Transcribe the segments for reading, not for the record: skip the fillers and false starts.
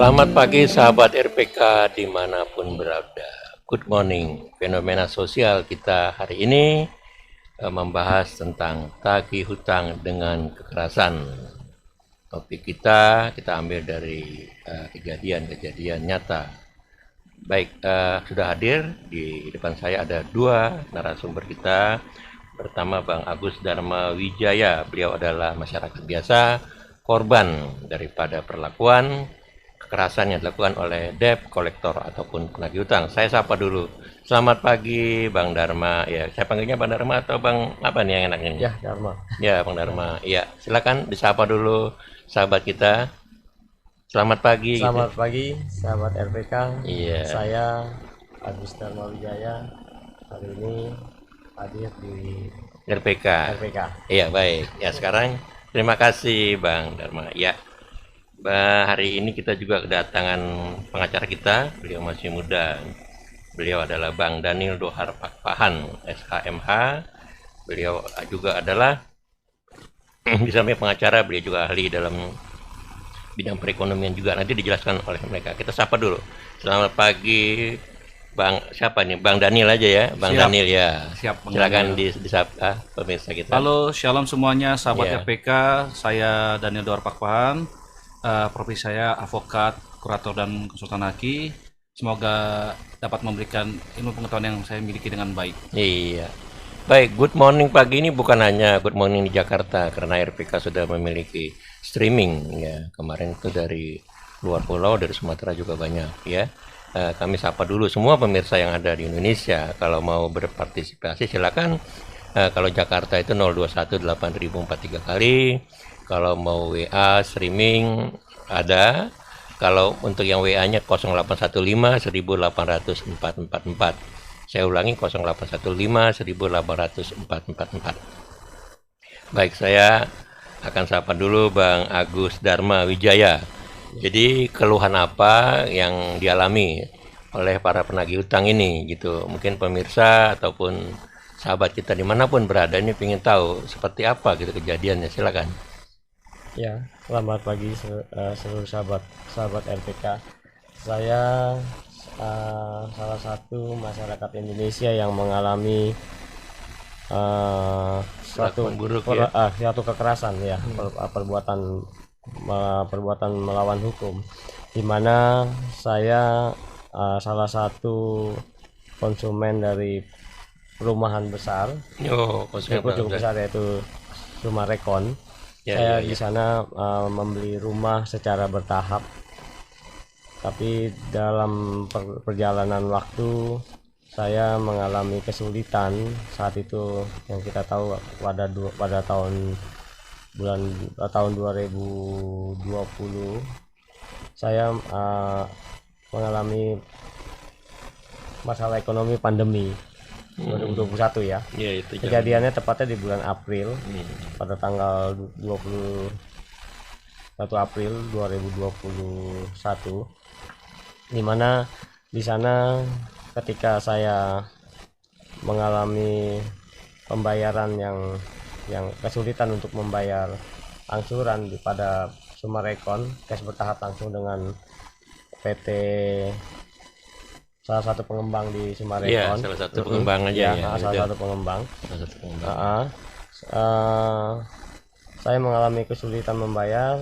Selamat pagi sahabat RPK dimanapun berada. Good morning. Fenomena sosial kita hari ini membahas tentang tagih hutang dengan kekerasan. Topik kita ambil dari kejadian-kejadian nyata. Baik, sudah hadir di depan saya ada dua narasumber kita. Pertama Bang Agus Dharma Wijaya, beliau adalah masyarakat biasa, korban daripada perlakuan kekerasan yang dilakukan oleh debt collector ataupun penagih hutang. Saya sapa dulu. Selamat pagi Bang Dharma. Ya, saya panggilnya Bang Dharma atau Bang apa nih yang enaknya? Ya, Dharma. Ya, Bang Dharma. Ya, silakan disapa dulu sahabat kita. Selamat pagi. Selamat pagi, sahabat RPK. Iya. Saya Agus Dharma Wijaya. Hari ini hadir di RPK. RPK. Iya, baik. Ya, sekarang terima kasih Bang Dharma. Ya. Hari ini kita juga kedatangan pengacara kita. Beliau masih muda. Beliau adalah Bang Daniel Dohar Pakpahan, SHMH. Beliau juga adalah di samping pengacara, beliau juga ahli dalam bidang perekonomian juga. Nanti dijelaskan oleh mereka. Kita sapa dulu. Selamat pagi, Bang. Siapa nih? Bang Daniel aja ya, Bang Siap. Daniel ya. Siap, Bang Silakan Daniel. disapa pemirsa kita. Halo, shalom semuanya, sahabat Ya. RPK. Saya Daniel Doar Pakpahan. Profesi saya advokat, kurator dan konsultan haki. Semoga dapat memberikan ilmu pengetahuan yang saya miliki dengan baik. Iya. Baik, good morning pagi ini bukan hanya good morning di Jakarta karena RPK sudah memiliki streaming ya. Kemarin itu dari luar pulau, dari Sumatera juga banyak ya. Kami sapa dulu semua pemirsa yang ada di Indonesia. Kalau mau berpartisipasi silakan. Kalau Jakarta itu 0218043 kali. Kalau mau WA streaming ada. Kalau untuk yang WA-nya 0815 18444. Saya ulangi 0815 18444. Baik, saya akan sapa dulu Bang Agus Dharma Wijaya. Jadi keluhan apa yang dialami oleh para penagih hutang ini gitu. Mungkin pemirsa ataupun sahabat kita dimanapun berada ini ingin tahu seperti apa gitu kejadiannya. Silakan. Ya, selamat pagi seluruh sahabat RPK. Saya salah satu masyarakat Indonesia yang mengalami suatu Perlakuan buruk ya. suatu kekerasan ya, perbuatan melawan hukum, di mana saya salah satu konsumen dari perumahan besar Yo, cukup besar, yaitu Sumarekon. Ya, Saya ya, di ya. sana membeli rumah secara bertahap, tapi dalam perjalanan waktu saya mengalami kesulitan. Saat itu yang kita tahu pada tahun 2020 saya mengalami masalah ekonomi pandemi 2021 ya. Ya, itu jangan. Kejadiannya tepatnya di bulan April, pada tanggal 21 April 2021, di mana di sana ketika saya mengalami pembayaran yang kesulitan untuk membayar angsuran pada Sumarekon, cash bertahap langsung dengan PT salah satu pengembang di Sumarekon. Iya, salah satu pengembang aja ya. Salah Itu. satu pengembang. Salah satu pengembang. Saya mengalami kesulitan membayar,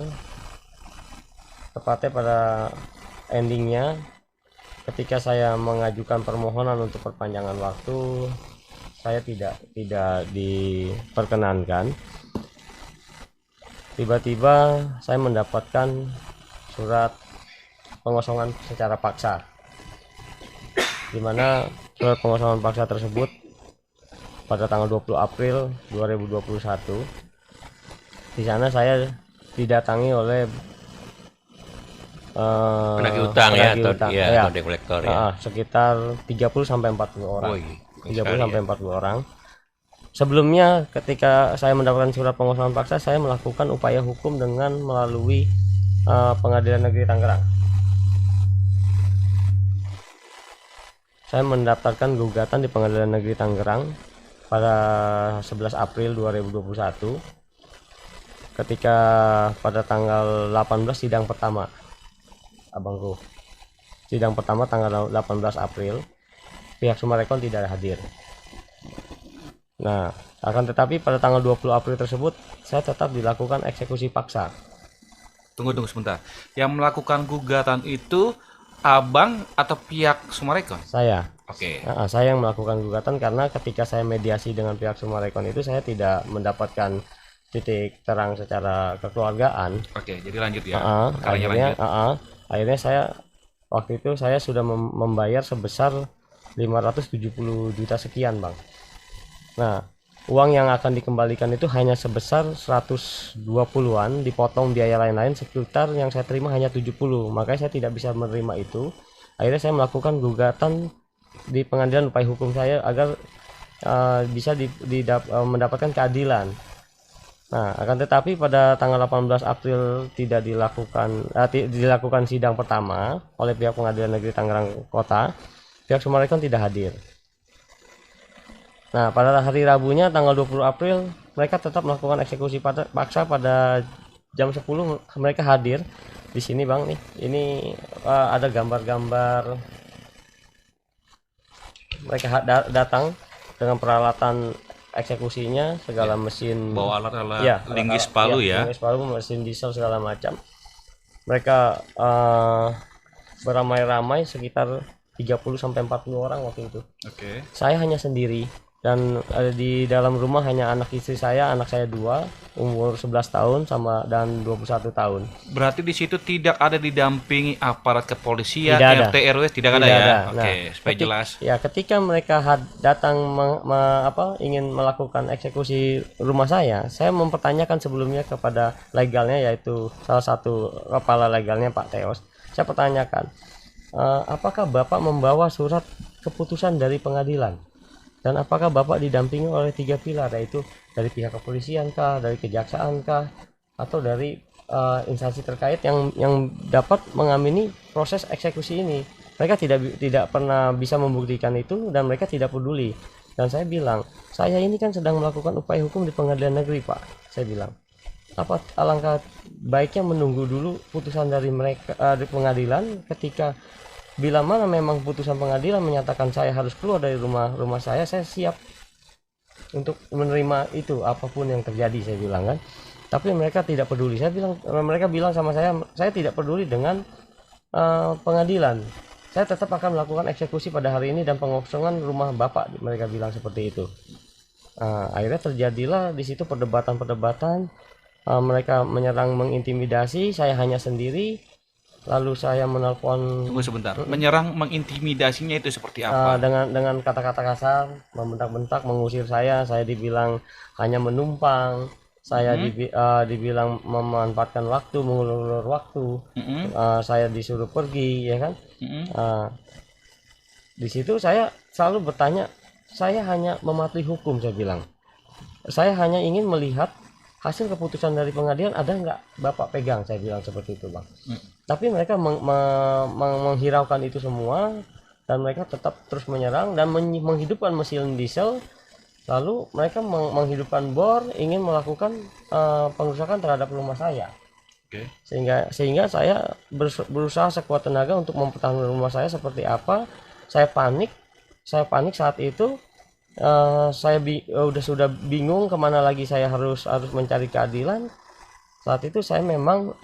tepatnya pada endingnya ketika saya mengajukan permohonan untuk perpanjangan waktu, saya tidak diperkenankan. Tiba-tiba saya mendapatkan surat pengosongan secara paksa, di mana surat pengosongan paksa tersebut pada tanggal 20 April 2021. Di sana saya didatangi oleh Penagih hutang ya, atau hutang. ya, Ya, atau debt collector ya. sekitar 30 sampai 40 orang. Oh, iya. 30 sampai 40 orang. Sebelumnya ketika saya mendapatkan surat pengosongan paksa, saya melakukan upaya hukum dengan melalui Pengadilan Negeri Tangerang. Saya mendaftarkan gugatan di Pengadilan Negeri Tangerang pada 11 April 2021, ketika pada tanggal 18 sidang pertama Abang Ruh. Sidang pertama tanggal 18 April, pihak Summarecon tidak hadir. Nah, akan tetapi pada tanggal 20 April tersebut, saya tetap dilakukan eksekusi paksa. Tunggu sebentar. Yang melakukan gugatan itu abang atau pihak Summarecon? Saya. Oke. Saya yang melakukan gugatan karena ketika saya mediasi dengan pihak Summarecon itu saya tidak mendapatkan titik terang secara kekeluargaan. Oke, jadi lanjut ya. Akhirnya saya waktu itu saya sudah membayar sebesar 570 juta sekian, Bang. Nah, uang yang akan dikembalikan itu hanya sebesar 120-an, dipotong biaya lain-lain sekitar yang saya terima hanya 70. Makanya saya tidak bisa menerima itu. Akhirnya saya melakukan gugatan di pengadilan upaya hukum saya agar bisa mendapatkan keadilan. Nah, akan tetapi pada tanggal 18 April tidak dilakukan sidang pertama oleh pihak Pengadilan Negeri Tangerang Kota. Pihak Summarecon tidak hadir. Nah, pada hari Rabunya tanggal 20 April mereka tetap melakukan eksekusi paksa pada jam 10 mereka hadir. Di sini, Bang, nih. Ini ada gambar-gambar mereka datang dengan peralatan eksekusinya, segala mesin, bawa alat linggis palu linggis palu, mesin diesel segala macam. Mereka beramai-ramai sekitar 30-40 orang waktu itu. Oke. Saya hanya sendiri dan di dalam rumah hanya anak istri saya, anak saya 2, umur 11 tahun dan 21 tahun. Berarti di situ tidak ada didampingi aparat kepolisian, tidak RT RW tidak ada ya. Oke, supaya jelas. Ya, ketika mereka datang ingin melakukan eksekusi rumah saya mempertanyakan sebelumnya kepada legalnya, yaitu salah satu kepala legalnya Pak Teos. Saya pertanyakan, apakah Bapak membawa surat keputusan dari pengadilan? Dan apakah Bapak didampingi oleh 3 pilar, yaitu dari pihak kepolisian kah, dari kejaksaan kah, atau dari instansi terkait yang dapat mengamini proses eksekusi ini? Mereka tidak pernah bisa membuktikan itu dan mereka tidak peduli. Dan saya bilang, saya ini kan sedang melakukan upaya hukum di pengadilan negeri, Pak. Saya bilang, apa alangkah baiknya menunggu dulu putusan dari mereka di pengadilan. Ketika bila mana memang putusan pengadilan menyatakan saya harus keluar dari rumah saya siap untuk menerima itu apapun yang terjadi, saya bilang kan. Tapi mereka tidak peduli. Mereka bilang sama saya tidak peduli dengan pengadilan. Saya tetap akan melakukan eksekusi pada hari ini dan pengosongan rumah Bapak, mereka bilang seperti itu. Akhirnya terjadilah di situ perdebatan. Mereka menyerang, mengintimidasi, saya hanya sendiri. Lalu saya menelpon. Tunggu sebentar. Menyerang, mengintimidasinya itu seperti apa? Dengan kata-kata kasar, membentak-bentak, mengusir saya. Saya dibilang hanya menumpang. Saya dibilang memanfaatkan waktu, mengulur-ulur waktu. Saya disuruh pergi, ya kan? Di situ saya selalu bertanya, saya hanya mematuhi hukum, saya bilang. Saya hanya ingin melihat hasil keputusan dari pengadilan ada nggak Bapak pegang, saya bilang seperti itu, Bang. Tapi mereka menghiraukan itu semua dan mereka tetap terus menyerang dan menghidupkan mesin diesel. Lalu mereka menghidupkan bor, ingin melakukan pengerusakan terhadap rumah saya. Okay. Sehingga saya berusaha sekuat tenaga untuk mempertahankan rumah saya seperti apa. Saya panik saat itu. Saya sudah bingung kemana lagi saya harus mencari keadilan. Saat itu saya memang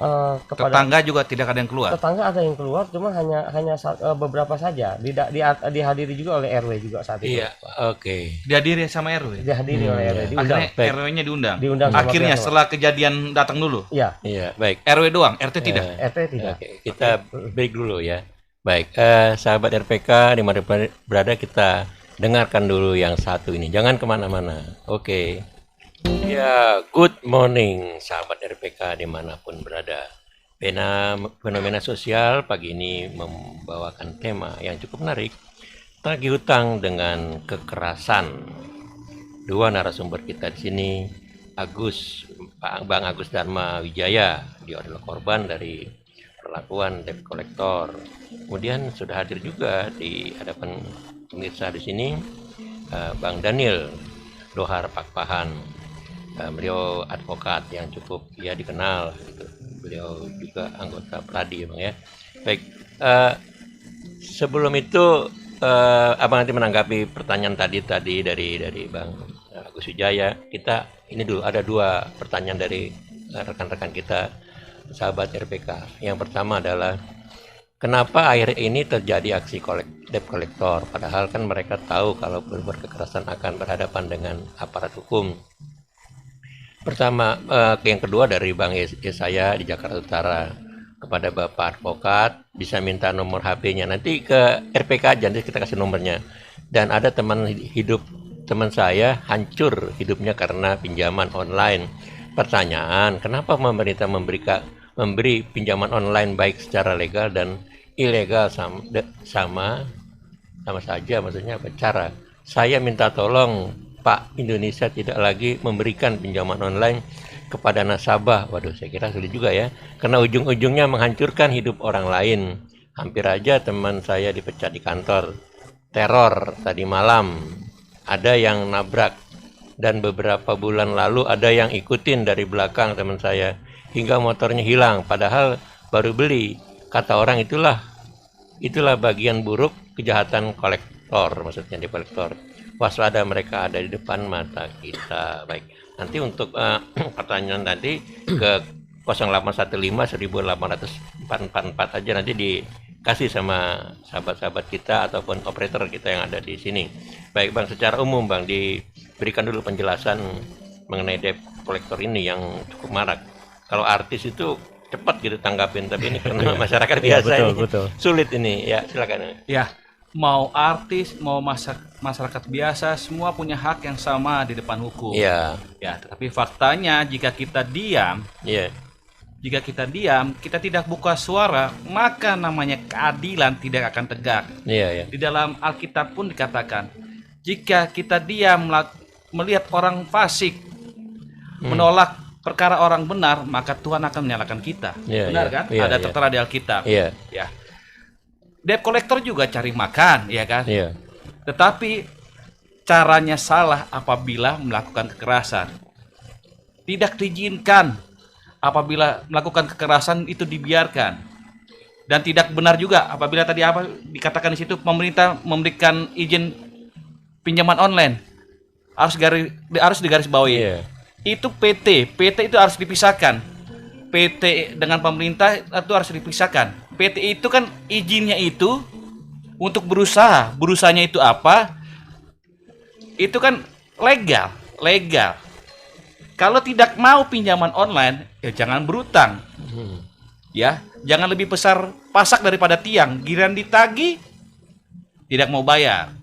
kepada tetangga juga tidak ada yang keluar. Tetangga ada yang keluar, cuma hanya beberapa saja. Dihadiri juga oleh RW juga saat itu. Iya, oke. Dihadiri sama RW. Dihadiri oleh RW. Akhirnya RW-nya diundang. Akhirnya setelah kejadian datang dulu. Iya. Iya, baik. RW doang, RT tidak. RT tidak. Oke, kita break dulu ya. Baik, sahabat RPK di mana berada, kita dengarkan dulu yang satu ini. Jangan kemana-mana. Oke. Ya, good morning sahabat RPK dimanapun berada. Fenomena sosial pagi ini membawakan tema yang cukup menarik. Tagih hutang dengan kekerasan. Dua narasumber kita di sini, Bang Agus Dharma Wijaya, dia adalah korban dari perlakuan debt collector. Kemudian sudah hadir juga di hadapan pemirsa di sini Bang Daniel Dohar Pakpahan. Beliau advokat yang cukup dikenal gitu. Beliau juga anggota Pradi, Bang ya. Baik. Eh, Sebelum itu, abang nanti menanggapi pertanyaan tadi dari Bang Agus Wijaya. Kita ini dulu ada dua pertanyaan dari rekan-rekan kita, sahabat RPK. Yang pertama adalah kenapa akhir ini terjadi aksi debt collector, padahal kan mereka tahu kalau berbuat kekerasan akan berhadapan dengan aparat hukum. Pertama, yang kedua dari Bang Yesaya di Jakarta Utara, kepada Bapak Advokat bisa minta nomor HP-nya, nanti ke RPK aja, nanti kita kasih nomornya. Dan ada teman saya hancur hidupnya karena pinjaman online. Pertanyaan, kenapa pemerintah memberi pinjaman online baik secara legal dan ilegal sama saja, maksudnya apa cara? Saya minta tolong Pak, Indonesia tidak lagi memberikan pinjaman online kepada nasabah. Waduh, saya kira sulit juga ya, karena ujung-ujungnya menghancurkan hidup orang lain. Hampir aja teman saya dipecat di kantor. Teror tadi malam, ada yang nabrak, dan beberapa bulan lalu ada yang ikutin dari belakang teman saya hingga motornya hilang, padahal baru beli. Kata orang itulah bagian buruk kejahatan kolektor, maksudnya di kolektor. Waspada, mereka ada di depan mata kita. Baik, nanti untuk pertanyaan tadi ke 0815 1844 aja nanti dikasih sama sahabat-sahabat kita ataupun operator kita yang ada di sini. Baik Bang, secara umum Bang diberikan dulu penjelasan mengenai debt collector ini yang cukup marak. Kalau artis itu cepat gitu tanggapin, tapi ini karena masyarakat biasa betul, ini betul. sulit ini ya. Silakan. Ya, mau artis, mau masyarakat biasa, semua punya hak yang sama di depan hukum. Iya. Ya, tetapi faktanya jika kita diam, Iya. kita tidak buka suara, maka namanya keadilan tidak akan tegak. Iya. Di dalam Alkitab pun dikatakan, jika kita diam melihat orang fasik menolak perkara orang benar, maka Tuhan akan menyalahkan kita. Iya, Benar iya, kan? iya, Ada iya. tertera di Alkitab. Iya. Ya. Debt collector juga cari makan, ya kan? Iya. Tetapi caranya salah apabila melakukan kekerasan. Tidak diizinkan apabila melakukan kekerasan itu dibiarkan. Dan tidak benar juga apabila tadi apa dikatakan di situ pemerintah memberikan izin pinjaman online. Harus digarisbawahi. Iya. Itu PT itu harus dipisahkan. PT dengan pemerintah itu harus dipisahkan. PT itu kan izinnya itu untuk berusaha. Berusahanya itu apa? Itu kan legal. Kalau tidak mau pinjaman online, ya jangan berutang. Ya, jangan lebih besar pasak daripada tiang. Giliran ditagih tidak mau bayar.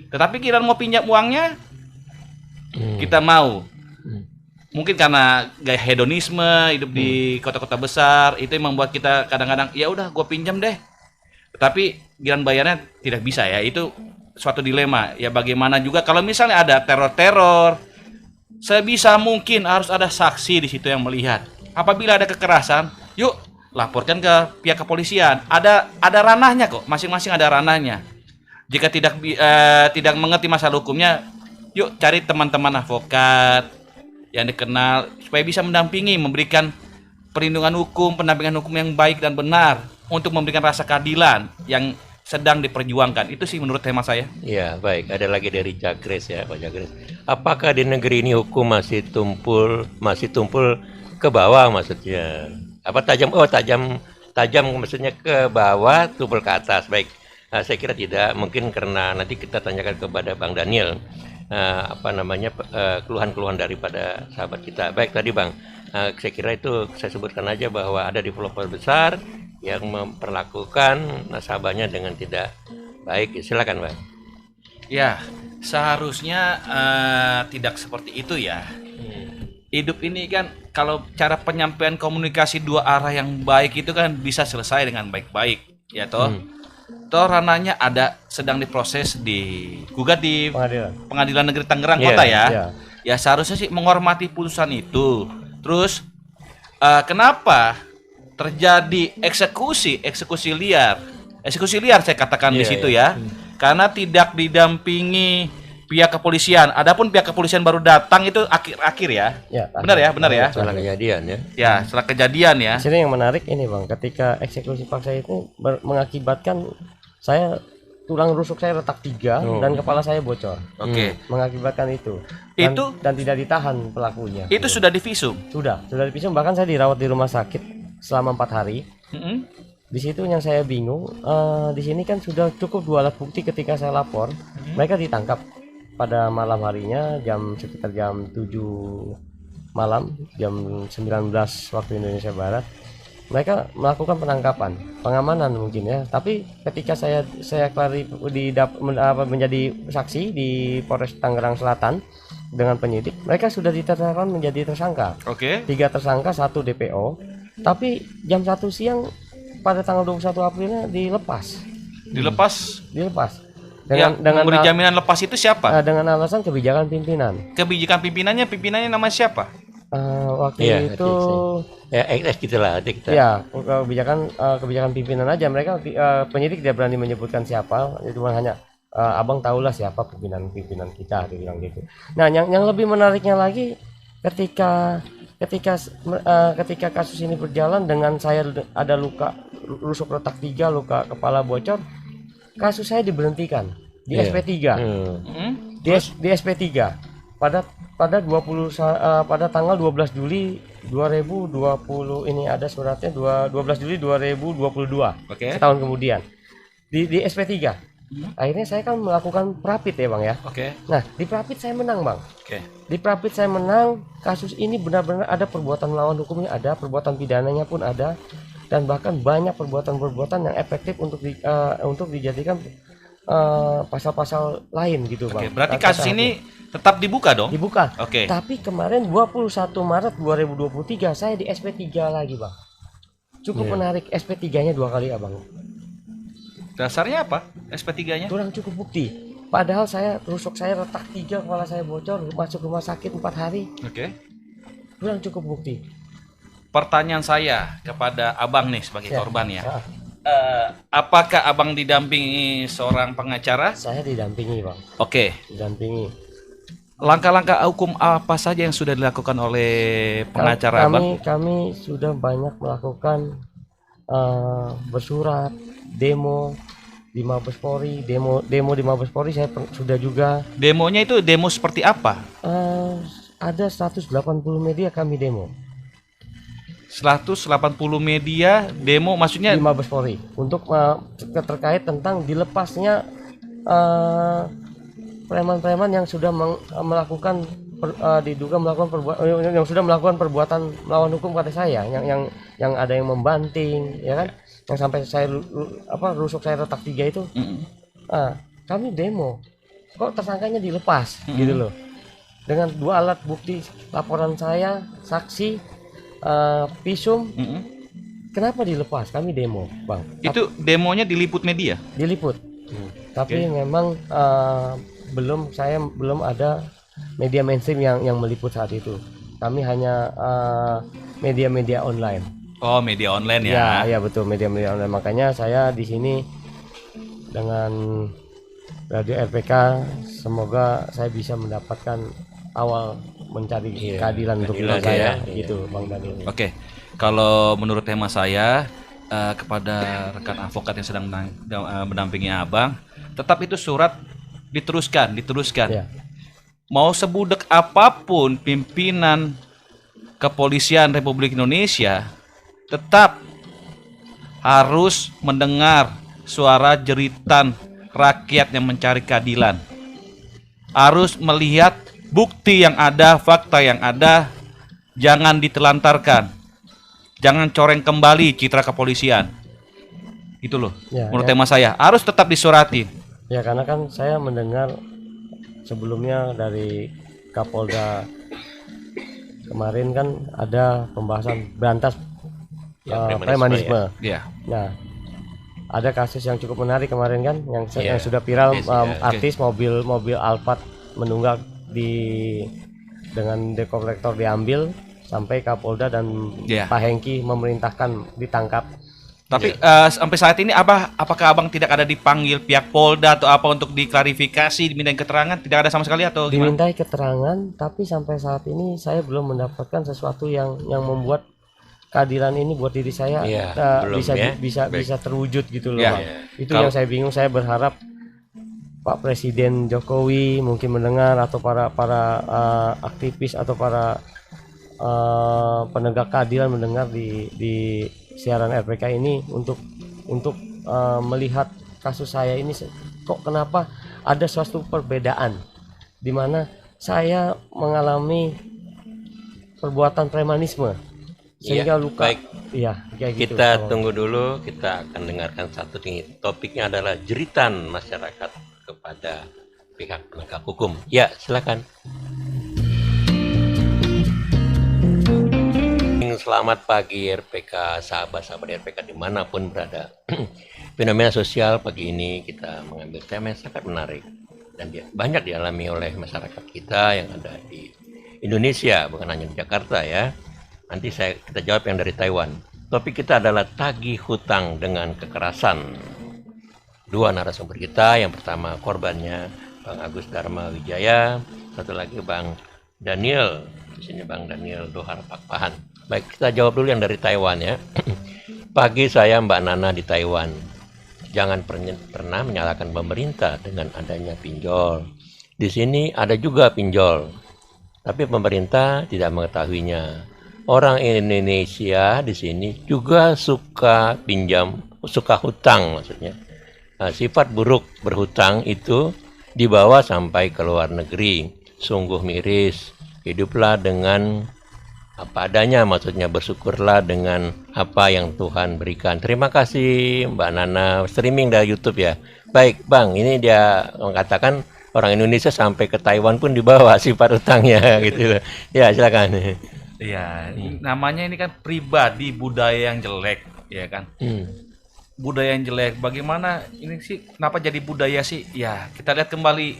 Tetapi giliran mau pinjam uangnya kita mau. Mungkin karena gaya hedonisme hidup di kota-kota besar itu yang membuat kita kadang-kadang ya udah gue pinjam deh. Tetapi giliran bayarnya tidak bisa ya. Itu suatu dilema. Ya bagaimana juga kalau misalnya ada teror-teror, sebisa mungkin harus ada saksi di situ yang melihat. Apabila ada kekerasan, yuk laporkan ke pihak kepolisian. Ada ranahnya kok, masing-masing ada ranahnya. Jika tidak mengerti masalah hukumnya, yuk cari teman-teman advokat yang dikenal supaya bisa mendampingi, memberikan perlindungan hukum, pendampingan hukum yang baik dan benar untuk memberikan rasa keadilan yang sedang diperjuangkan. Itu sih menurut tema saya. Iya, baik. Ada lagi dari Jagres ya, Pak Jagres. Apakah di negeri ini hukum masih tumpul ke bawah maksudnya? Apa tajam maksudnya ke bawah, tumpul ke atas. Baik. Saya kira tidak, mungkin karena nanti kita tanyakan kepada Bang Daniel keluhan-keluhan daripada sahabat kita. Baik tadi Bang, saya kira itu saya sebutkan aja bahwa ada developer besar yang memperlakukan nasabahnya dengan tidak baik. Silakan Bang. Ya, seharusnya tidak seperti itu ya. Hidup ini kan kalau cara penyampaian komunikasi dua arah yang baik itu kan bisa selesai dengan baik-baik, ya toh. Toh ranahnya ada sedang diproses digugat di Pengadilan Negeri Tangerang Kota ya. Ya seharusnya sih menghormati putusan itu. Terus kenapa terjadi eksekusi liar saya katakan di situ ya. Karena tidak didampingi pihak kepolisian. Adapun pihak kepolisian baru datang itu akhir-akhir ya. Ya, Benar ya, benar ya. Setelah kejadian ya. Ya, setelah kejadian ya. Di sini yang menarik ini Bang, ketika eksekusi paksa itu mengakibatkan saya tulang rusuk saya retak 3 dan kepala saya bocor. Oke. Mengakibatkan itu. Dan tidak ditahan pelakunya. Itu sudah divisum. Sudah dipisah, bahkan saya dirawat di rumah sakit selama 4 hari. Mm-mm. Di situ yang saya bingung, di sini kan sudah cukup 2 alat bukti ketika saya lapor. Mereka ditangkap pada malam harinya sekitar jam 7 malam, jam 19 waktu Indonesia Barat. Mereka melakukan penangkapan, pengamanan mungkin ya. Tapi ketika saya menjadi saksi di Polres Tangerang Selatan dengan penyidik, mereka sudah ditetapkan menjadi tersangka. Oke. 3 tersangka, 1 DPO. Tapi jam 1 siang pada tanggal 21 Aprilnya dilepas. Dilepas. Dengan memberi jaminan lepas itu siapa? Dengan alasan kebijakan pimpinan. Kebijakan pimpinannya nama siapa? Waktu itu ya XS gitulah kita. ya kebijakan pimpinan aja. Mereka penyidik tidak berani menyebutkan siapa, cuma hanya abang tahulah siapa pimpinan kita, dia bilang gitu. Nah, yang lebih menariknya lagi ketika kasus ini berjalan dengan saya ada luka rusuk retak 3, luka kepala bocor, kasus saya diberhentikan di SP3. Di SP3 pada tanggal 12 Juli 2020 ini ada suratnya 12 Juli 2022. Oke. Setahun kemudian di SP3. Akhirnya saya kan melakukan prapit ya Bang ya. Oke. Nah, di prapit saya menang Bang. Oke. Di prapit saya menang, kasus ini benar-benar ada perbuatan melawan hukumnya, ada perbuatan pidananya pun ada, dan bahkan banyak perbuatan-perbuatan yang efektif untuk dijadikan pasal-pasal lain gitu Bang. Oke, berarti kasus ini tetap dibuka dong? Dibuka. Oke. Tapi kemarin 21 Maret 2023 saya di SP3 lagi Bang. Cukup menarik, SP3-nya 2 kali Abang. Dasarnya apa? SP3-nya? Kurang cukup bukti. Padahal rusuk saya retak 3, kepala saya bocor, masuk rumah sakit 4 hari. Oke. Kurang cukup bukti. Pertanyaan saya kepada abang nih sebagai korban ya. Ah. Apakah abang didampingi seorang pengacara? Saya didampingi Bang. Oke. Didampingi. Langkah-langkah hukum apa saja yang sudah dilakukan oleh pengacara abang? Kami sudah banyak melakukan bersurat, demo di Mabes Polri, demo di Mabes Polri saya sudah juga. Demonya itu demo seperti apa? Ada 180 media kami demo. 180 media demo maksudnya Di Mabes Polri untuk terkait tentang dilepasnya preman-preman yang sudah melakukan diduga melakukan yang sudah melakukan perbuatan melawan hukum pada saya, yang ada yang membanting ya kan, yang sampai saya rusuk saya retak 3 itu. Kami demo kok tersangkanya dilepas gitu loh, dengan 2 alat bukti, laporan saya, saksi, visum. Kenapa dilepas? Kami demo Bang. Itu demonya diliput media? Diliput. Tapi memang saya belum ada media mainstream yang meliput saat itu. Kami hanya media-media online. Oh, media online ya? Ya betul, media-media online. Makanya saya di sini dengan Radio RPK, semoga saya bisa mendapatkan awal mencari keadilan untuk saya, gitu Bang Daniel. Oke, kalau menurut tema saya kepada rekan advokat yang sedang mendampingi abang, tetap itu surat diteruskan. Ya. Mau sebudek apapun pimpinan kepolisian Republik Indonesia, tetap harus mendengar suara jeritan rakyat yang mencari keadilan. Harus melihat bukti yang ada, fakta yang ada, jangan ditelantarkan. Jangan coreng kembali citra kepolisian. Itu loh. Menurut tema saya harus tetap disurati. Ya, karena kan saya mendengar sebelumnya dari Kapolda kemarin kan ada pembahasan berantas premanisme. Ya. Nah, ada kasus yang cukup menarik kemarin kan, yang sudah viral, artis mobil Alphard menunggak dengan dekolektor diambil, sampai Kapolda dan Pak Hengki memerintahkan ditangkap. Tapi sampai saat ini apakah abang tidak ada dipanggil pihak Polda atau apa untuk diklarifikasi, dimintain keterangan? Tidak ada sama sekali atau gimana? Dimintai keterangan, tapi sampai saat ini saya belum mendapatkan sesuatu yang membuat keadilan ini buat diri saya Iya, belum bisa ya. bisa terwujud gitu loh, Ya, Bang. ya. Itu Kalau- yang saya bingung. Saya berharap Pak Presiden Jokowi mungkin mendengar, atau para aktivis atau para penegak keadilan mendengar di siaran RPK ini untuk melihat kasus saya ini kok kenapa ada suatu perbedaan di mana saya mengalami perbuatan premanisme sehingga Iya, luka. baik. Iya, kayak gitu. Kita Bang. tunggu dulu, kita akan dengarkan satu nih. Topiknya adalah jeritan masyarakat kepada pihak penegak hukum. Ya, silakan. Selamat pagi RPK, sahabat-sahabat RPK dimanapun berada. Fenomena sosial pagi ini kita mengambil tema yang sangat menarik dan banyak dialami oleh masyarakat kita yang ada di Indonesia, bukan hanya di Jakarta ya. Nanti kita jawab yang dari Taiwan. Topik kita adalah tagih hutang dengan kekerasan. Dua narasumber kita, yang pertama korbannya Bang Agus Dharma Wijaya, satu lagi Bang Daniel. Di sini Bang Daniel Dohar Pakpahan. Baik, kita jawab dulu yang dari Taiwan ya. Pagi saya Mbak Nana di Taiwan. Jangan pernah menyalahkan pemerintah dengan adanya pinjol. Di sini ada juga pinjol, tapi pemerintah tidak mengetahuinya. Orang Indonesia di sini juga suka pinjam, suka hutang maksudnya. Sifat buruk berhutang itu dibawa sampai ke luar negeri. Sungguh miris. Hiduplah dengan apa adanya, maksudnya bersyukurlah dengan apa yang Tuhan berikan. Terima kasih Mbak Nana, streaming dari YouTube ya. Baik Bang, ini dia mengatakan orang Indonesia sampai ke Taiwan pun dibawa sifat hutangnya gitu. Ya silakan. Iya, namanya ini kan pribadi budaya yang jelek, ya kan? Budaya yang jelek. Bagaimana ini sih? Kenapa jadi budaya sih? Ya, kita lihat kembali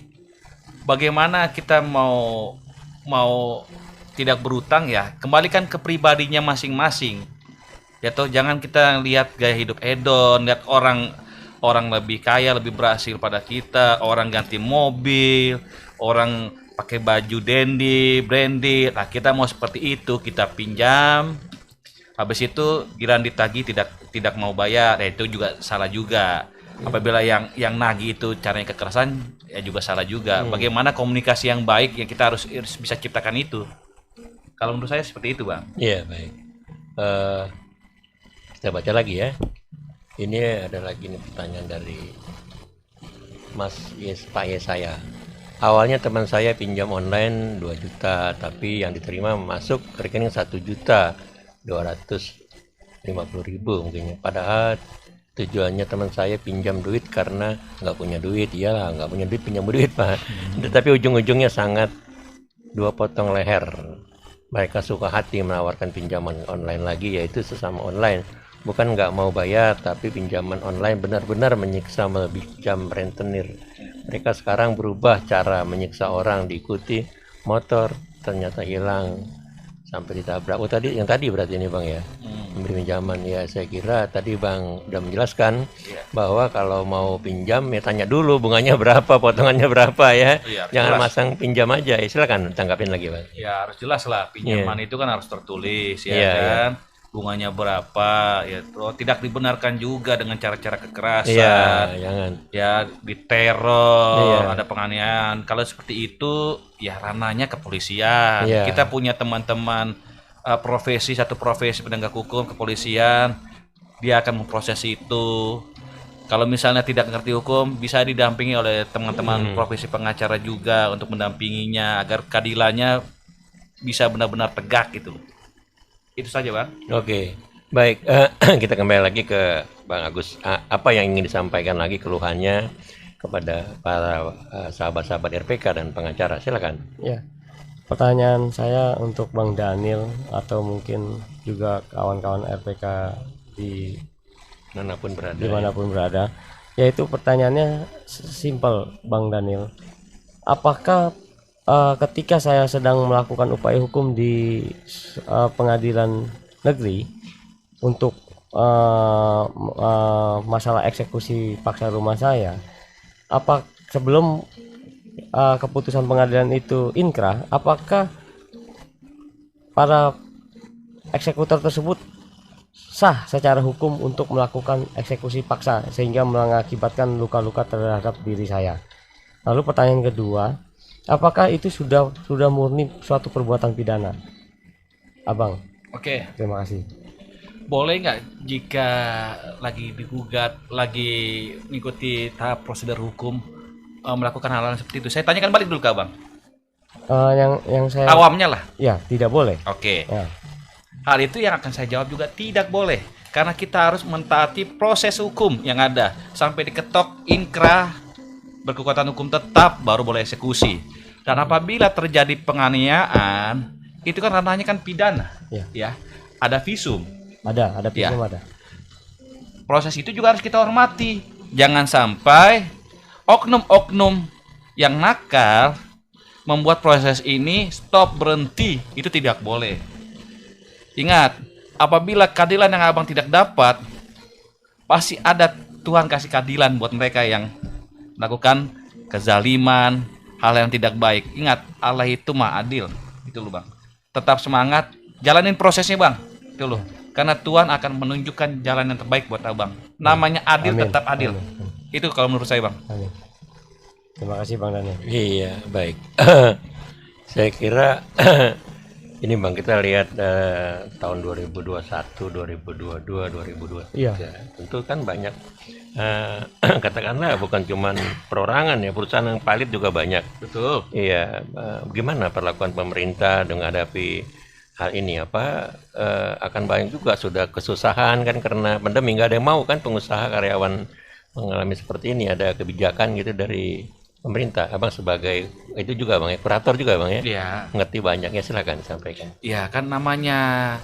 bagaimana kita mau tidak berutang ya. Kembalikan ke pribadinya masing-masing. Ya toh jangan kita lihat gaya hidup hedon, lihat orang lebih kaya, lebih berhasil pada kita, orang ganti mobil, orang pakai baju branded. Nah, kita mau seperti itu, kita pinjam. Habis itu giliran ditagih tidak mau bayar, ya itu juga salah juga. Apabila yang nagih itu caranya kekerasan, ya juga salah juga. Bagaimana komunikasi yang baik yang kita harus bisa ciptakan itu. Kalau menurut saya seperti itu, Bang. Iya, baik. Kita baca lagi ya. Ini ada lagi nih pertanyaan dari Mas Pak Yesaya. Awalnya teman saya pinjam online 2 juta, tapi yang diterima masuk ke rekening 1.250.000 mungkin. Padahal tujuannya teman saya pinjam duit karena nggak punya duit. Iyalah, nggak punya duit pinjam duit Pak. Tapi ujung-ujungnya sangat 2 potong leher. Mereka suka hati menawarkan pinjaman online lagi, yaitu sesama online. Bukan nggak mau bayar, tapi pinjaman online benar-benar menyiksa melebihi jam rentenir. Mereka sekarang berubah cara menyiksa orang, diikuti motor, ternyata hilang sampai ditabrak. Oh tadi yang tadi berarti ini Bang ya, memberi pinjaman ya. Saya kira tadi Bang udah menjelaskan bahwa kalau mau pinjam ya tanya dulu bunganya berapa, potongannya berapa ya. Iya, Jangan jelas. masang pinjam aja. Ya, silakan tanggapin lagi Bang. Ya harus jelas lah, pinjaman itu kan harus tertulis ya Iya, kan. Bunganya berapa ya, tidak dibenarkan juga dengan cara-cara kekerasan. Iya, jangan. Ya diteror, Iya. ada penganiayaan. Kalau seperti itu ya ranahnya kepolisian. Iya. Kita punya teman-teman satu profesi penegak hukum, kepolisian, dia akan memproses itu. Kalau misalnya tidak ngerti hukum, bisa didampingi oleh teman-teman profesi pengacara juga untuk mendampinginya agar keadilannya bisa benar-benar tegak gitu. Itu saja, Bang. Oke, baik. Kita kembali lagi ke Bang Agus. Apa yang ingin disampaikan lagi keluhannya kepada para sahabat-sahabat RPK dan pengacara? Silakan. Ya, pertanyaan saya untuk Bang Daniel atau mungkin juga kawan-kawan RPK di Manapun berada. dimanapun berada, yaitu pertanyaannya simpel, Bang Daniel. Apakah ketika saya sedang melakukan upaya hukum di pengadilan negeri untuk masalah eksekusi paksa rumah saya, apa sebelum keputusan pengadilan itu inkrah, apakah para eksekutor tersebut sah secara hukum untuk melakukan eksekusi paksa sehingga mengakibatkan luka-luka terhadap diri saya? Lalu pertanyaan kedua, apakah itu sudah murni suatu perbuatan pidana? Abang, Oke, terima kasih. boleh nggak jika lagi digugat, lagi mengikuti tahap prosedur hukum melakukan hal-hal seperti itu? Saya tanyakan balik dulu ke abang. Yang saya Awamnya lah. ya tidak boleh. Oke. Ya, Hal itu yang akan saya jawab juga tidak boleh. Karena kita harus mentaati proses hukum yang ada. Sampai diketok inkrah, berkekuatan hukum tetap, baru boleh eksekusi. Dan apabila terjadi penganiayaan, itu kan ranahnya kan pidana. Ya. Ya. Ada visum. ada Ya. visum ada. Proses itu juga harus kita hormati. Jangan sampai oknum-oknum yang nakal membuat proses ini stop, berhenti. Itu tidak boleh. Ingat, apabila keadilan yang abang tidak dapat, pasti ada Tuhan kasih keadilan buat mereka yang melakukan kezaliman, hal yang tidak baik. Ingat, Allah itu maha adil. Itu loh bang. Tetap semangat, jalanin prosesnya bang. Itu loh. Karena Tuhan akan menunjukkan jalan yang terbaik buat abang. Namanya adil, Amin. tetap adil. Amin. Itu kalau menurut saya bang. Amin. Terima kasih Bang Daniel. Iya, baik. Saya kira ini Bang, kita lihat tahun 2021, 2022, 2023. Iya. Tentu kan banyak katakanlah bukan cuman perorangan ya, perusahaan yang valid juga banyak. Betul. Iya, gimana perlakuan pemerintah menghadapi hal ini? Akan banyak juga sudah kesusahan kan karena pandemi, nggak ada yang mau kan pengusaha karyawan mengalami seperti ini. Ada kebijakan gitu dari pemerintah. Abang sebagai itu juga Bang ya, kurator juga Bang ya. Iya. Ngerti banyak ya, silakan disampaikan. Ya kan namanya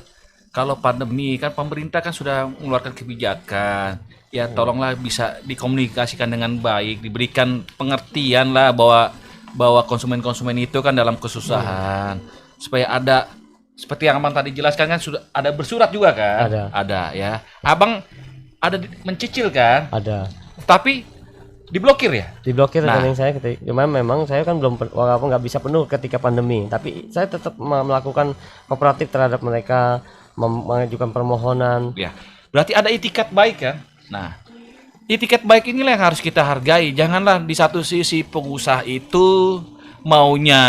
kalau pandemi kan pemerintah kan sudah mengeluarkan kebijakan. Ya tolonglah bisa dikomunikasikan dengan baik, diberikan pengertian lah bahwa konsumen-konsumen itu kan dalam kesusahan. Supaya ada seperti yang Abang tadi jelaskan kan sudah ada bersurat juga kan? Ada. Ya. Abang ada mencicil kan? Ada. Tapi diblokir ya? Diblokir Nah. rekening saya ketika memang saya kan belum walaupun nggak bisa penuh ketika pandemi, tapi saya tetap melakukan kooperatif terhadap mereka, mengajukan permohonan. Ya. Berarti ada itikat baik kan? Nah, itikat baik inilah yang harus kita hargai. Janganlah di satu sisi pengusaha itu maunya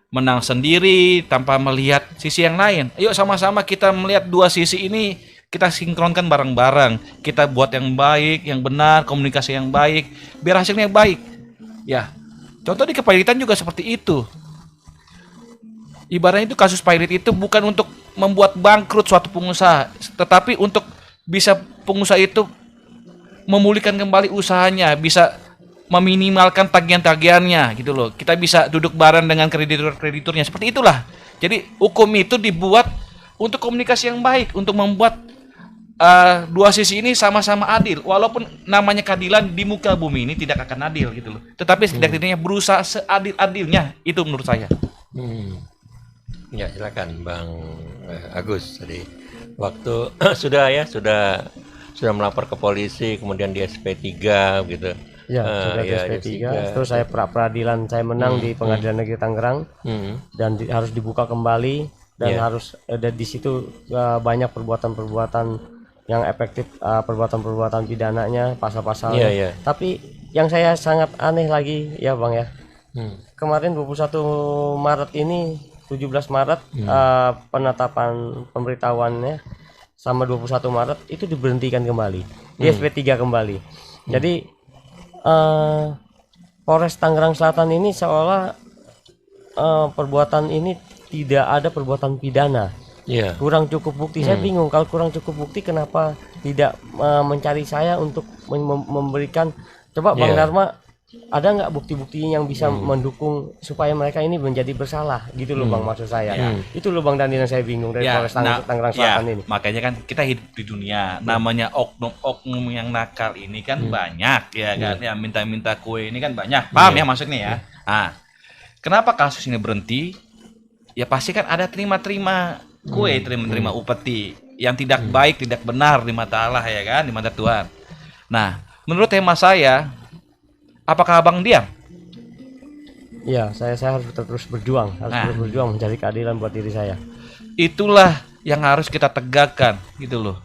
menang sendiri tanpa melihat sisi yang lain. Ayo sama-sama kita melihat dua sisi ini, kita sinkronkan bareng-bareng. Kita buat yang baik, yang benar, komunikasi yang baik, biar hasilnya baik. Ya, contoh di kepailitan juga seperti itu. Ibaratnya itu kasus pailit itu bukan untuk membuat bangkrut suatu pengusaha, tetapi untuk bisa pengusaha itu memulihkan kembali usahanya, bisa meminimalkan tagihan-tagihannya gitu loh. Kita bisa duduk bareng dengan kreditur-krediturnya. Seperti itulah. Jadi hukum itu dibuat untuk komunikasi yang baik, untuk membuat dua sisi ini sama-sama adil. Walaupun namanya keadilan di muka bumi ini tidak akan adil gitu loh. Tetapi setidaknya berusaha seadil-adilnya, itu menurut saya. Ya, silakan Bang Agus tadi. Waktu sudah melapor ke polisi, kemudian di SP3 gitu. Ya, sudah ya, SP3. SP3. Terus saya peradilan, saya menang di Pengadilan Negeri Tangerang dan harus dibuka kembali dan harus ada di situ banyak perbuatan-perbuatan yang efektif, perbuatan-perbuatan pidananya, pasal-pasalnya. Iya. Tapi yang saya sangat aneh lagi ya Bang ya. Kemarin 21 Maret ini, 17 Maret penetapan pemberitahuannya sama 21 Maret itu diberhentikan kembali. Di SP3 kembali. Jadi Polres Tangerang Selatan ini seolah perbuatan ini tidak ada perbuatan pidana. Iya. Kurang cukup bukti. Saya bingung kalau kurang cukup bukti kenapa tidak mencari saya untuk memberikan. Coba Bang Dharma, ada nggak bukti-bukti yang bisa mendukung supaya mereka ini menjadi bersalah gitu loh Bang, maksud saya. Itu loh Bang Daniel yang saya bingung dari Polres Tangerang Selatan ini. Makanya kan kita hidup di dunia, namanya oknum-oknum yang nakal ini kan banyak ya kan, yang minta-minta kue ini kan banyak. Paham ya maksudnya ya? Nah, kenapa kasus ini berhenti? Ya pasti kan ada terima-terima kue, terima-terima upeti yang tidak baik, tidak benar di mata Allah ya kan, di mata Tuhan. Nah, menurut hemat saya, apakah abang diam? Iya, saya harus terus berjuang, terus berjuang mencari keadilan buat diri saya. Itulah yang harus kita tegakkan, gitu loh.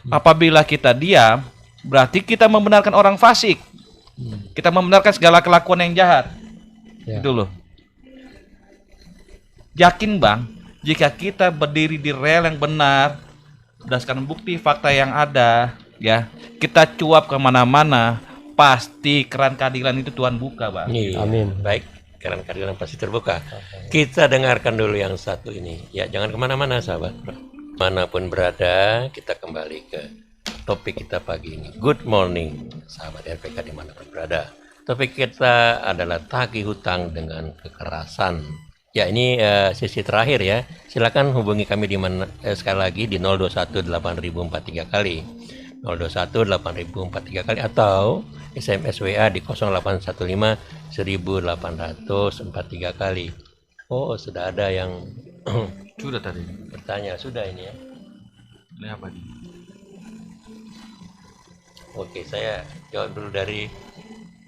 Apabila kita diam, berarti kita membenarkan orang fasik. Kita membenarkan segala kelakuan yang jahat. Gitu loh. Yakin bang, jika kita berdiri di rel yang benar, berdasarkan bukti fakta yang ada, ya, kita cuap kemana-mana, pasti keran keadilan itu Tuhan buka bang. Iya. Amin. Baik, keran keadilan pasti terbuka. Kita dengarkan dulu yang satu ini. Ya, jangan kemana-mana sahabat. Manapun berada, kita kembali ke topik kita pagi ini. Good morning, sahabat RPK dimanapun berada. Topik kita adalah tagih hutang dengan kekerasan. Ya, ini sesi terakhir ya. Silakan hubungi kami di mana sekali lagi di 0218043 kali. 0218043 kali atau SMS WA di 0815 1843 kali. Oh, sudah ada yang Sudah tadi. bertanya, sudah ini ya. Ini apa nih? Oke, saya jawab dulu dari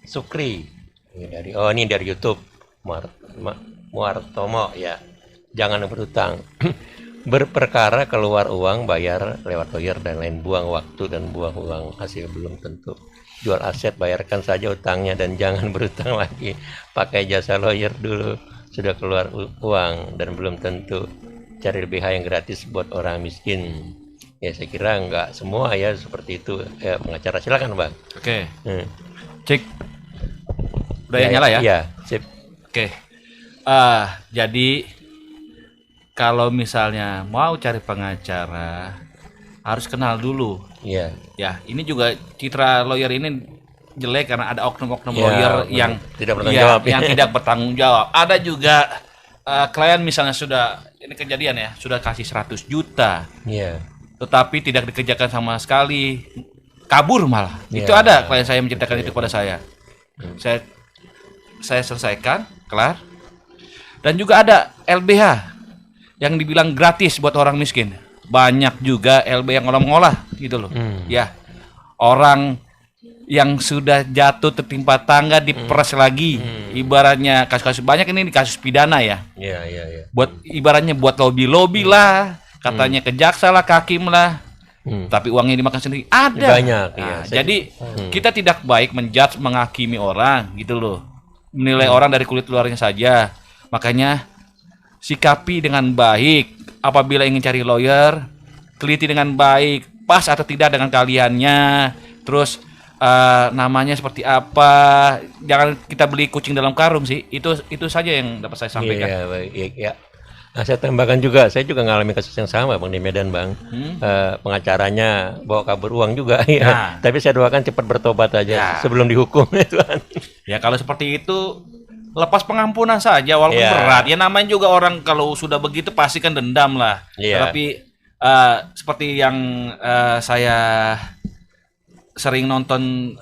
Sukri. Ini dari YouTube. Muartomo ya. Jangan berhutang. Berperkara keluar uang, bayar lewat lawyer dan lain, buang waktu dan buang uang hasil belum tentu. Jual aset, bayarkan saja utangnya dan jangan berhutang lagi. Pakai jasa lawyer dulu, sudah keluar uang dan belum tentu. Cari LBH yang gratis buat orang miskin. Ya, saya kira enggak semua ya seperti itu. Pengacara silakan bang. Oke. Cek. Udah yang nyala ya? Iya, sip. Oke. Jadi kalau misalnya mau cari pengacara harus kenal dulu. Iya. Ya, ini juga citra lawyer ini jelek karena ada oknum-oknum Ya, lawyer yang tidak bertanggung jawab. yang tidak bertanggung jawab. Ada juga klien misalnya sudah, ini kejadian ya, sudah kasih 100 juta. Iya. Tetapi tidak dikerjakan sama sekali, kabur malah. Ya. Itu ada klien saya menceritakan itu kepada saya. Saya selesaikan, kelar. Dan juga ada LBH yang dibilang gratis buat orang miskin. Banyak juga LBH yang ngolah-ngolah gitu loh. Ya. Orang yang sudah jatuh tertimpa tangga diperas lagi. Ibaratnya kasus-kasus banyak ini di kasus pidana ya. Iya. Buat ibaratnya buat lobby lah, katanya ke jaksa lah, ke hakim lah. Tapi uangnya dimakan sendiri. Ada. Banyak, Nah, iya. jadi kita tidak baik menjudge, menghakimi orang gitu loh. Menilai orang dari kulit luarnya saja. Makanya sikapi dengan baik. Apabila ingin cari lawyer, teliti dengan baik, pas atau tidak dengan kaliannya. Terus namanya seperti apa. Jangan kita beli kucing dalam karung sih. Itu saja yang dapat saya sampaikan. Iya, baik. Iya. Nah, saya tambahkan juga, saya juga mengalami kasus yang sama bang di Medan bang. Pengacaranya bawa kabur uang juga ya. Nah. Tapi saya doakan cepat bertobat aja Ya. sebelum dihukum Tuhan. Ya kalau seperti itu lepas pengampunan saja walaupun Iya. berat. Ya namanya juga orang kalau sudah begitu pasti kan dendam lah. Iya. Tapi seperti yang saya sering nonton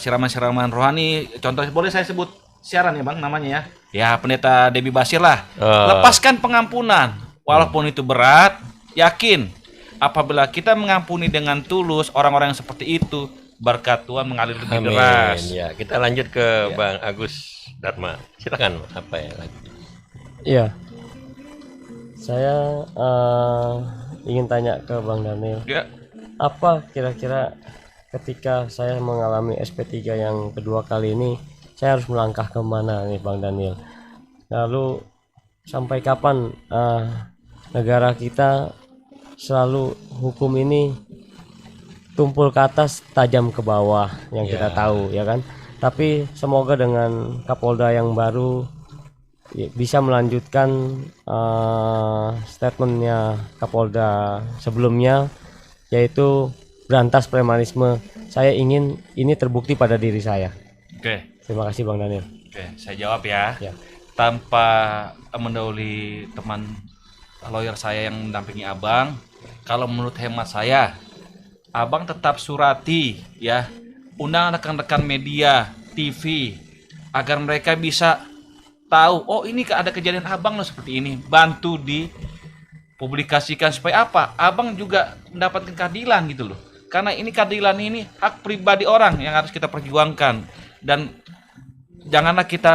siraman-siraman rohani, contoh boleh saya sebut siaran ya bang namanya ya. Ya pendeta Debbie Basir lah. Lepaskan pengampunan walaupun itu berat. Yakin apabila kita mengampuni dengan tulus orang-orang yang seperti itu, berkat Tuhan mengalir lebih deras. Ya, kita lanjut ke Bang Agus Dharma. Silakan apa ya lagi? Iya. Saya ingin tanya ke Bang Daniel. Ya. Apa kira-kira ketika saya mengalami SP3 yang kedua kali ini, saya harus melangkah kemana nih Bang Daniel? Lalu sampai kapan negara kita selalu hukum ini tumpul ke atas, tajam ke bawah yang kita tahu ya kan? Tapi semoga dengan Kapolda yang baru bisa melanjutkan statementnya Kapolda sebelumnya, yaitu berantas premanisme. Saya ingin ini terbukti pada diri saya. Oke. Terima kasih Bang Daniel. Oke, saya jawab ya. Ya. Tanpa mendahului teman lawyer saya yang mendampingi Abang, kalau menurut hemat saya, Abang tetap surati ya, undang rekan-rekan media, TV, agar mereka bisa tahu, oh ini ada kejadian Abang loh seperti ini, bantu di publikasikan supaya apa? Abang juga mendapatkan keadilan gitu loh. Karena ini keadilan ini hak pribadi orang yang harus kita perjuangkan, dan janganlah kita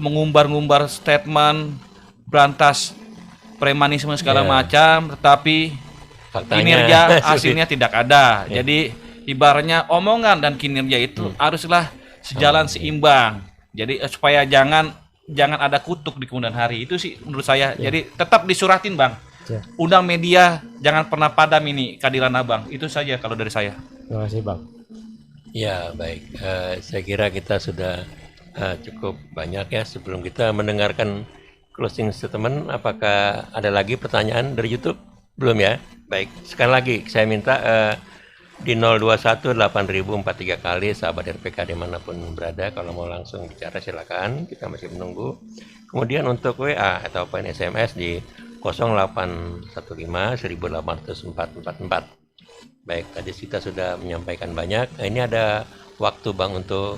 mengumbar-ngumbar statement berantas premanisme segala macam, tetapi kinerja hasilnya tidak ada. Jadi ibaratnya omongan dan kinerja itu haruslah sejalan seimbang. Jadi supaya jangan ada kutuk di kemudian hari. Itu sih menurut saya. Jadi tetap disuratin, Bang. Undang media, jangan pernah padam ini keadilan Abang. Itu saja kalau dari saya. Terima kasih, Bang. Ya, baik. Saya kira kita sudah cukup banyak ya. Sebelum kita mendengarkan closing statement, apakah ada lagi pertanyaan dari YouTube? Belum ya? Baik, sekali lagi saya minta di 021-8043 kali sahabat RPK dimanapun berada, kalau mau langsung bicara silakan, kita masih menunggu. Kemudian untuk WA ataupun SMS di 0815-1804-44. Baik, tadi kita sudah menyampaikan banyak. Ini ada waktu Bang untuk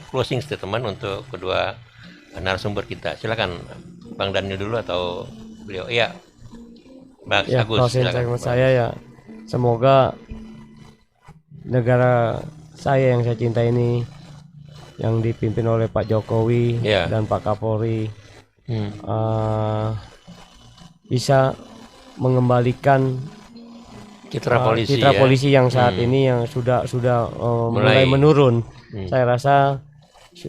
closing statement untuk kedua narasumber kita. Silakan Bang Daniel dulu atau beliau. Iya, Bang Agus. Closing statement saya ya, semoga negara saya yang saya cinta ini, yang dipimpin oleh Pak Jokowi dan Pak Kapolri, bisa mengembalikan citra polisi yang saat ini yang sudah mulai menurun. Saya rasa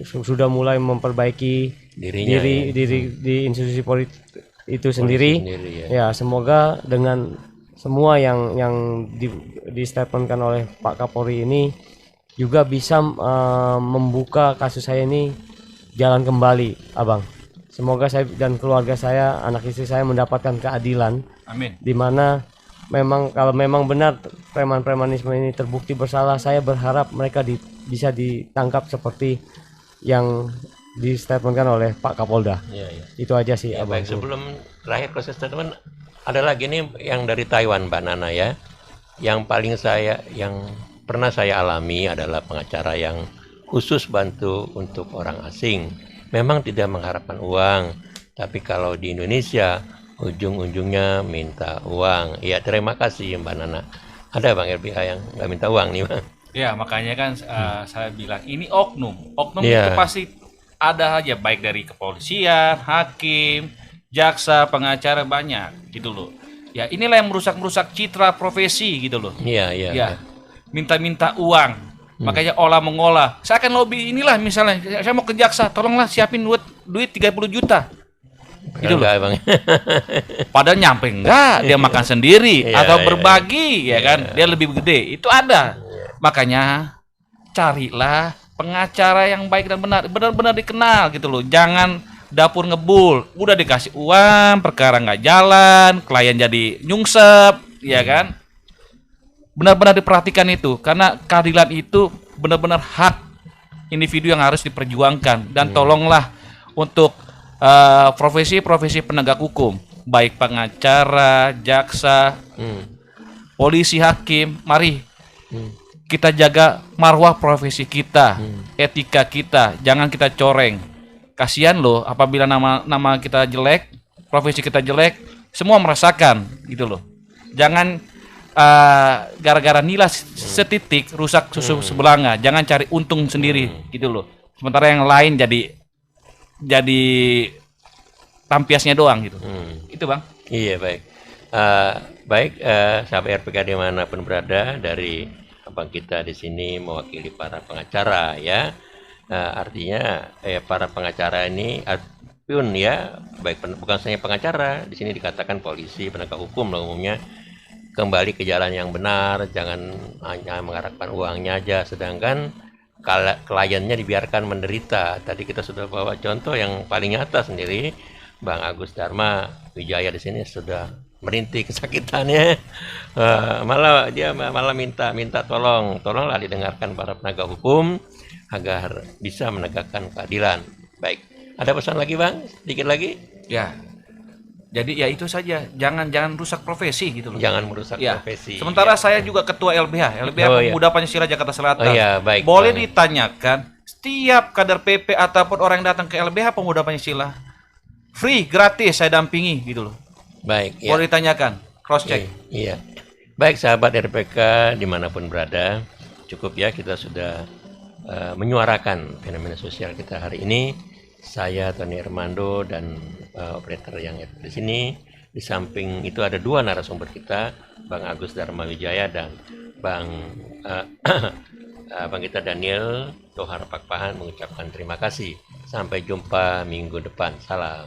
sudah mulai memperbaiki diri di institusi politik itu sendiri. Ya, semoga dengan semua yang di statementkan oleh Pak Kapolri ini juga bisa membuka kasus saya ini jalan kembali, Abang. Semoga saya dan keluarga saya, anak istri saya mendapatkan keadilan. Amin. Di mana kalau memang benar preman-premanisme ini terbukti bersalah, saya berharap mereka bisa ditangkap seperti yang distatementkan oleh Pak Kapolda. Itu aja sih, Abang. Baik, sebelum terakhir proses statement, ada lagi nih yang dari Taiwan, Mbak Nana ya. Yang pernah saya alami adalah pengacara yang khusus bantu untuk orang asing. Memang tidak mengharapkan uang, tapi kalau di Indonesia ujung-ujungnya minta uang. Ya, terima kasih Mbak Nana. Ada Bang RPH yang nggak minta uang nih, Bang? Ya, makanya kan saya bilang ini oknum itu pasti ada aja, baik dari kepolisian, hakim, jaksa, pengacara, banyak gitu loh. Ya, inilah yang merusak citra profesi gitu loh. Iya. Minta-minta uang. Makanya olah mengolah. Saya akan lobby inilah, misalnya saya mau ke jaksa, tolonglah siapin duit 30 juta. Gitu loh. Bang. Padahal nyampe enggak, dia makan sendiri atau berbagi ya kan, dia lebih gede. Itu ada. Makanya carilah pengacara yang baik dan benar-benar dikenal gitu loh. Jangan dapur ngebul, udah dikasih uang, perkara nggak jalan, klien jadi nyungsep, ya kan? Benar-benar diperhatikan itu, karena keadilan itu benar-benar hak individu yang harus diperjuangkan. Dan tolonglah untuk profesi-profesi penegak hukum, baik pengacara, jaksa, polisi, hakim, mari kita jaga marwah profesi kita, etika kita, jangan kita coreng. Kasihan loh apabila nama kita jelek, profesi kita jelek, semua merasakan gitu loh. Jangan gara-gara nilai setitik rusak susu sebelanga, jangan cari untung sendiri gitu loh. Sementara yang lain jadi tampiasnya doang gitu. Itu Bang. Iya, baik. Baik, sahabat RPK dimanapun berada, dari abang kita di sini mewakili para pengacara ya. Artinya para pengacara ini pun ya, baik bukan hanya pengacara, di sini dikatakan polisi, penegak hukum lah umumnya, kembali ke jalan yang benar, jangan hanya mengharapkan uangnya aja, sedangkan kliennya dibiarkan menderita. Tadi kita sudah bawa contoh yang paling nyata sendiri, Bang Agus Dharma Wijaya di sini sudah merintih kesakitannya, malah minta tolonglah didengarkan para penegak hukum agar bisa menegakkan keadilan. Baik, ada pesan lagi Bang? Sedikit lagi? Ya. Jadi ya itu saja, jangan rusak profesi gitu loh. Jangan merusak profesi. Sementara saya juga ketua LBH Pemuda Pancasila Jakarta Selatan. Baik. Boleh ditanyakan setiap kader PP ataupun orang yang datang ke LBH Pemuda Pancasila, free, gratis saya dampingi gitu loh. Baik, ya. Boleh ditanyakan, cross check. Iya. Baik sahabat RPK dimanapun berada, cukup ya kita sudah menyuarakan fenomena sosial kita hari ini. Saya Tony Armando dan operator yang ada di sini. Di samping itu ada dua narasumber kita, Bang Agus Dharma Wijaya dan Bang Bang kita Daniel Tohar Pakpahan mengucapkan terima kasih. Sampai jumpa minggu depan. Salam.